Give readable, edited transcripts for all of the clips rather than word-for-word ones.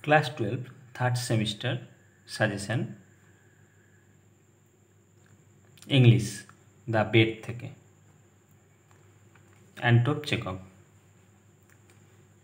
Class 12 third semester suggestion English the bed থেকে Anton Chekhov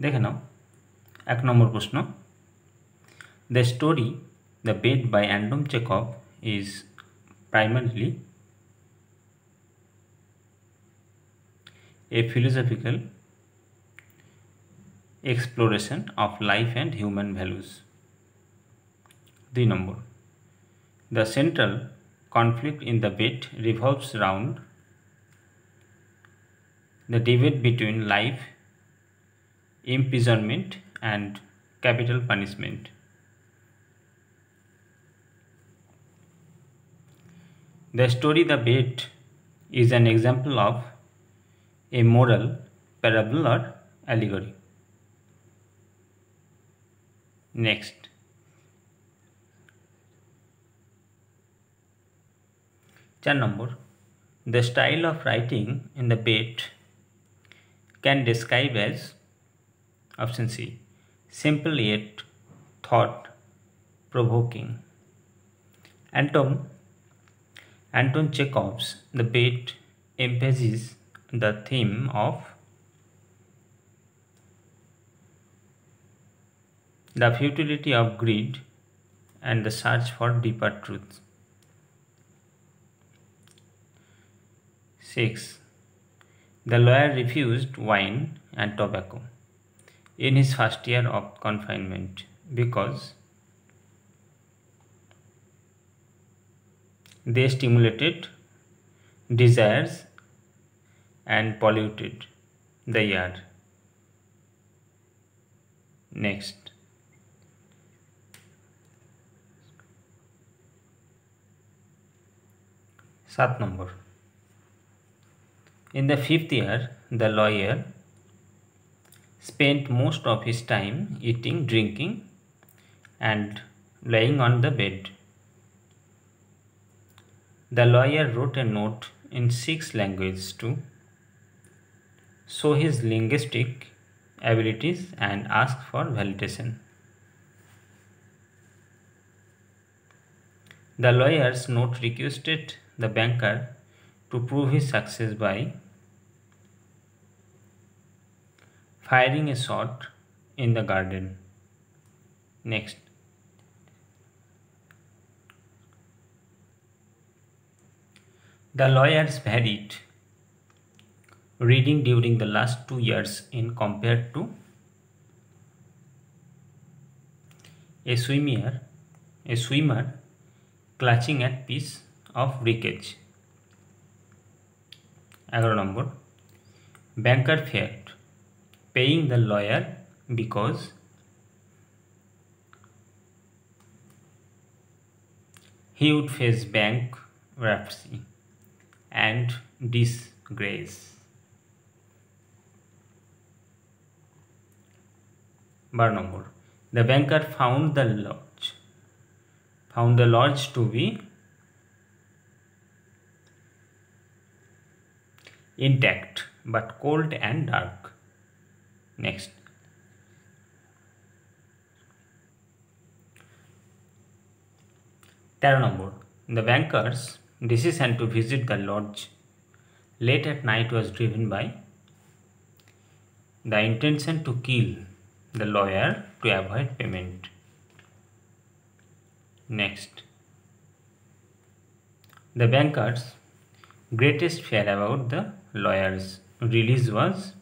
দেখে নাও 1 নম্বর প্রশ্ন The story The Bed by Anton Chekhov is primarily a philosophical exploration of life and human values. 2 number. The central conflict in the bed revolves around the debate between life imprisonment and capital punishment. The story The Bed is an example of a moral parable or allegory. Next. 4 number. The style of writing in the bed can describe as option C. Simple yet thought provoking. Anton Chekhov's The Bed emphasizes the theme of the futility of greed and the search for deeper truth. 6. The lawyer refused wine and tobacco in his first year of confinement because they stimulated desires and polluted the air. Next. Sat number. In the 5th year, the lawyer spent most of his time eating, drinking, and lying on the bed. The lawyer wrote a note in 6 languages to show his linguistic abilities and ask for validation. The lawyer's note requested the banker to prove his success by firing a shot in the garden. Next. The lawyers varied reading during the last 2 years in compared to a swimmer clutching at piece of wreckage. 11 number. Banker feared paying the lawyer because he would face bankruptcy and disgrace. Bar number. The banker found the lodge to be intact but cold and dark. Next. Third number. The banker's decision to visit the lodge late at night was driven by the intention to kill the lawyer to avoid payment. Next. The banker's greatest fear about the lawyer's release was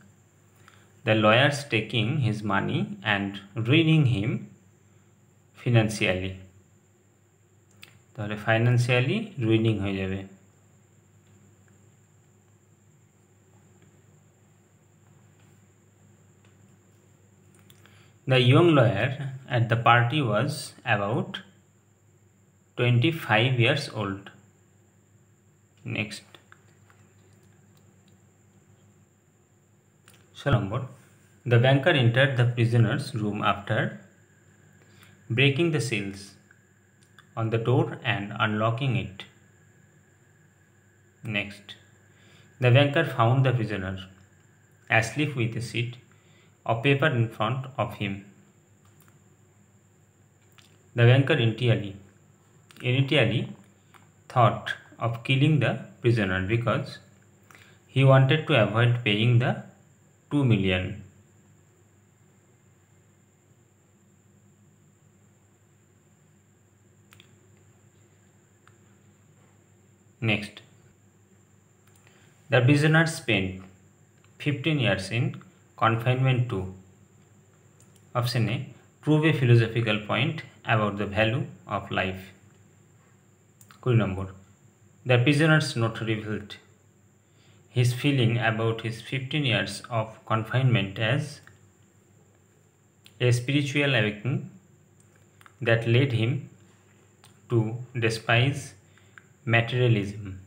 the lawyers taking his money and ruining him financially. তাহলে financially ruining হয়ে যাবে। The young lawyer at the party was about 25 years old. Next. So number. The banker entered the prisoner's room after breaking the seals on the door and unlocking it. Next. The banker found the prisoner asleep with a sheet of paper in front of him. The banker initially thought of killing the prisoner because he wanted to avoid paying the 2 million. Next, the prisoner spent 15 years in confinement to option A, prove a philosophical point about the value of life. 20 number, the prisoner's note revealed his feeling about his 15 years of confinement as a spiritual awakening that led him to despise materialism.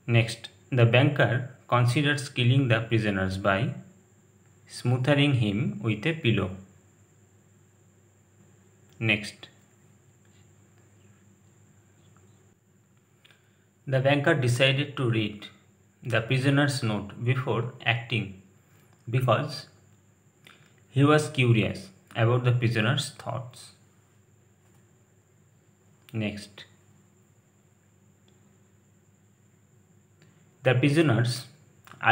Next, the banker considers killing the prisoners by smothering him with a pillow. Next, the banker decided to read the prisoner's note before acting because he was curious about the prisoner's thoughts. Next, the prisoner's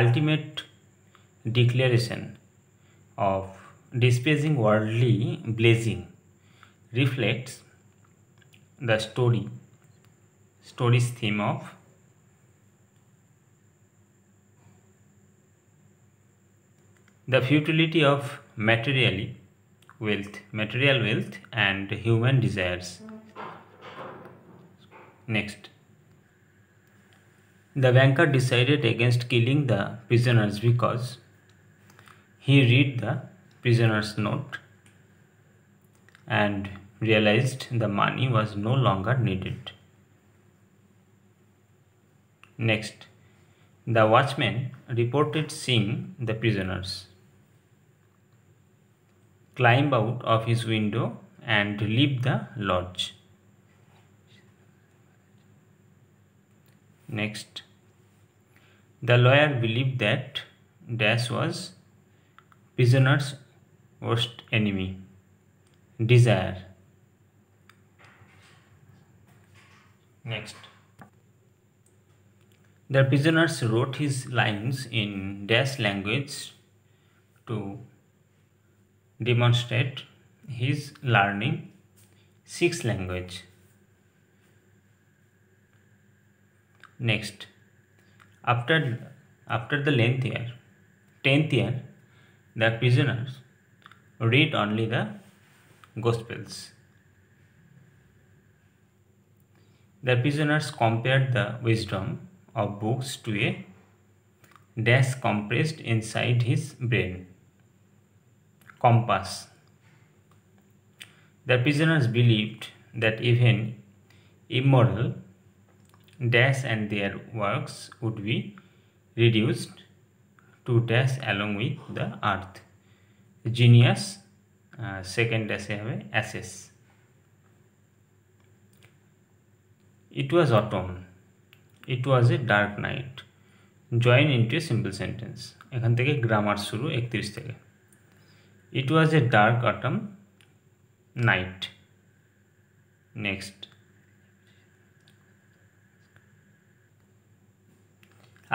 ultimate declaration of despising worldly blessing reflects the story's theme of the futility of material wealth and human desires. Next, the banker decided against killing the prisoners because he read the prisoner's note and realized the money was no longer needed. Next, the watchman reported seeing the prisoners climb out of his window and leave the lodge. Next, the lawyer believed that Dash was prisoner's worst enemy, desire. Next, the prisoners wrote his lines in Dash language to demonstrate his learning 6 language. Next, after the 10th year, the prisoners read only the Gospels. The prisoners compared the wisdom of books to a dash compressed inside his brain, compass. The prisoners believed that even immoral dash and their works would be reduced to dash along with the earth. Genius, second dash have ashes. It was autumn. It was a dark night. Join into a simple sentence. এখান থেকে grammar শুরু 31 থেকে. It was a dark autumn night. Next,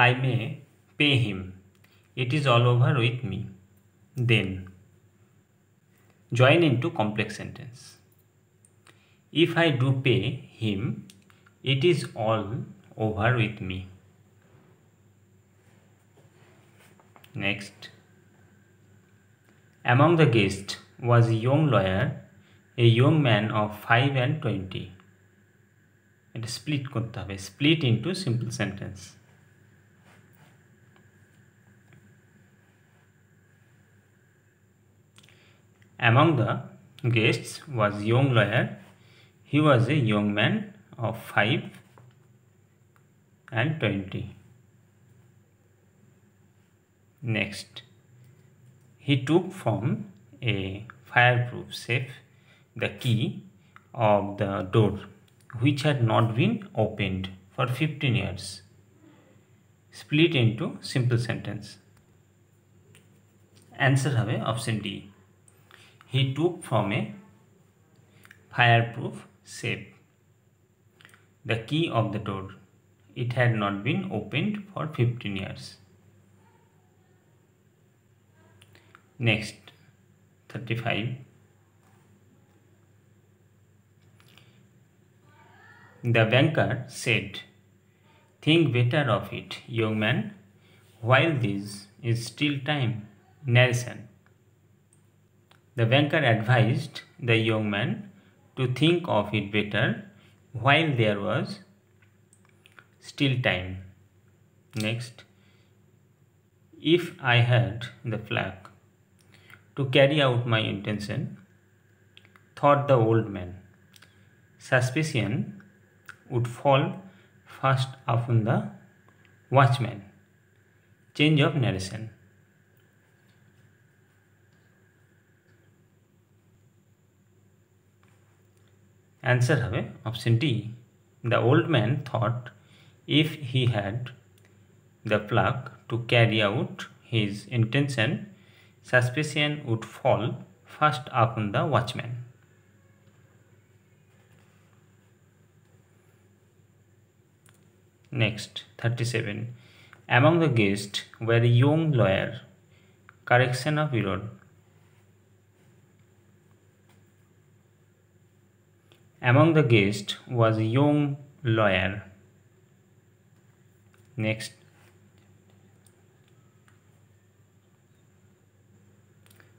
I may pay him. It is all over with me. Then, join into complex sentence. If I do pay him, it is all over with me. Next, among the guests was a young lawyer, a young man of 5 and 20. It split করতে হবে, split into simple sentence. Among the guests was young lawyer. He was a young man of 5 and 20. Next, he took from a fireproof safe the key of the door which had not been opened for 15 years. Split into simple sentence. Answer have option D. he took from a fireproof safe the key of the door. It had not been opened for 15 years. Next, 35. The banker said, "Think better of it, young man, while this is still time." Narration. The banker advised the young man to think of it better while there was still time. Next. If I had the pluck to carry out my intention, thought the old man, suspicion would fall first upon the watchman. Change of narration. Answer হবে option D. The old man thought if he had the pluck to carry out his intention, suspicion would fall first upon the watchman. Next, 37. Among the guests were a young lawyer. Correction of error. Among the guests was a young lawyer. Next.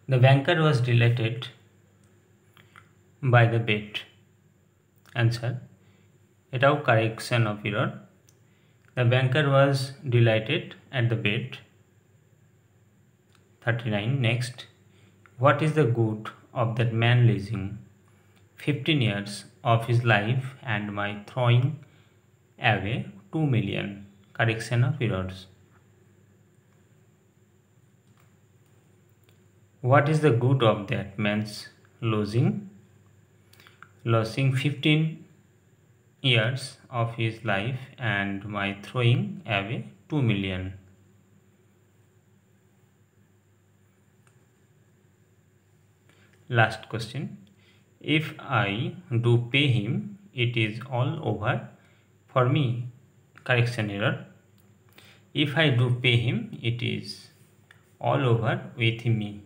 The banker was delighted by the bet. Answer. এটাও correction of error. The banker was delighted at the bet. 39. Next. What is the good of that man losing 15 years of his life and my throwing away 2 million? Correction of errors. What is the good of that man's losing 15 years of his life and my throwing away 2 million? Last question. If I do pay him, it is all over for me. Correction error. If I do pay him, it is all over with me.